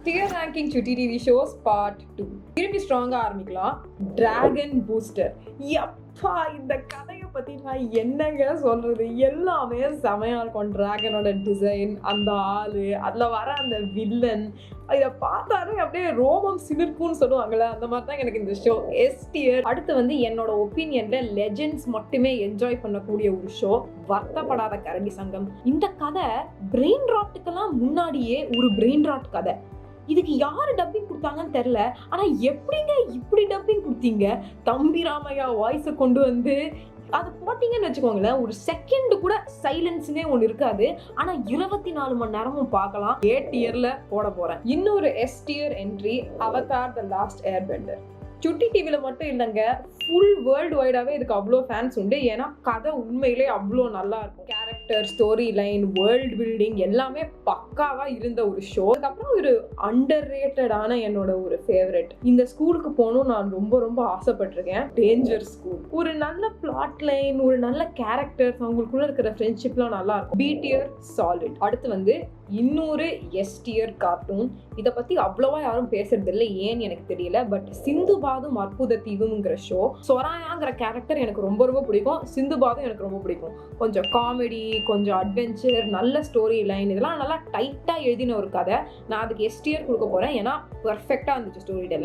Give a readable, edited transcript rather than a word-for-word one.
Tier ranking Chutti TV shows part 2. திரும்பி ஸ்ட்ராங்கா ஆரம்பிக்கலாம். Dragon booster. எப்பா இந்த கதையை பத்தி நான் என்னங்க சொல்றது, எல்லாமே செமையா இருக்கும். டிராகனோட டிசைன், அந்த ஆளு, அதுல வர அந்த வில்லன், இதை பார்த்தாலே அப்படியே ரோமம் சிலிர்க்கும்னு சொல்லுவாங்கல்ல, அந்த மாதிரி தான் எனக்கு இந்த ஷோ. S dear. அடுத்து வந்து என்னோட ஒப்பீனியன்ல லெஜெண்ட்ஸ் மட்டுமே என்ஜாய் பண்ணக்கூடிய ஒரு ஷோ, வருத்தப்படாத கரடி சங்கம். இந்த கதை பிரெயின் ராட்டுக்கெல்லாம் முன்னாடியே ஒரு பிரெயின் ராட் கதை. இதுக்கு யாரு டப்பிங் கொடுத்தாங்கன்னு தெரியல. ஆனா எப்படிங்க இப்படி டப்பிங் கொடுத்தீங்க? தம்பி ராமையா வாய்ஸை கொண்டு வந்து அது போட்டீங்கன்னு வச்சுக்கோங்களேன், ஒரு செகண்ட் கூட சைலன்ஸ்னே ஒன்று இருக்காது. ஆனா 24 மணி நேரமும் பார்க்கலாம். ஏ டியர்ல போட போறேன். இன்னொரு S dear entry, Avatar the last airbender. சுட்டி டிவில மட்டும் இல்லைங்க, ஃபுல் வேர்ல்டு வைடாவே இதுக்கு அவ்வளோ ஃபேன்ஸ் உண்டு. ஏன்னா கதை உண்மையிலே அவ்வளோ நல்லா இருக்கும். Character, story line, world building எல்லாமே பக்காவா இருந்த ஒரு ஷோ. அதுக்கப்புறம் ஒரு அண்டர் ரேட்டடான என்னோட ஒரு ஃபேவரட், இந்த ஸ்கூலுக்கு போகணும் நான் ரொம்ப ரொம்ப ஆசைப்பட்டிருக்கேன், டேஞ்சர் ஸ்கூல். ஒரு நல்ல பிளாட் லைன், ஒரு நல்ல கேரக்டர்ஸ், அவங்களுக்குள்ள இருக்கிற ஃப்ரெண்ட்ஷிப்லாம் நல்லா இருக்கும். Be dear solid. அடுத்து வந்து இன்னொரு எஸ் டியர் கார்ட்டூன். இதை பத்தி அவ்வளவா யாரும் பேசுறது இல்லை, ஏன்னு எனக்கு தெரியல. பட் சிந்துபாதும் அற்புத தீவுங்கிற ஷோ, சொராயாங்கிற கேரக்டர் எனக்கு ரொம்ப ரொம்ப பிடிக்கும். சிந்துபாதும் எனக்கு ரொம்ப பிடிக்கும். கொஞ்சம் காமெடி, கொஞ்சம் அட்வென்ச்சர், நல்ல ஸ்டோரி லைன், இதெல்லாம் நல்லா டைட்டா எழுதின ஒரு கதை. நான் அதுக்கு எஸ் டியர் கொடுக்க போறேன். ஏன்னா பெர்ஃபெக்டா இருந்துச்சு ஸ்டோரி டெல்லிங்.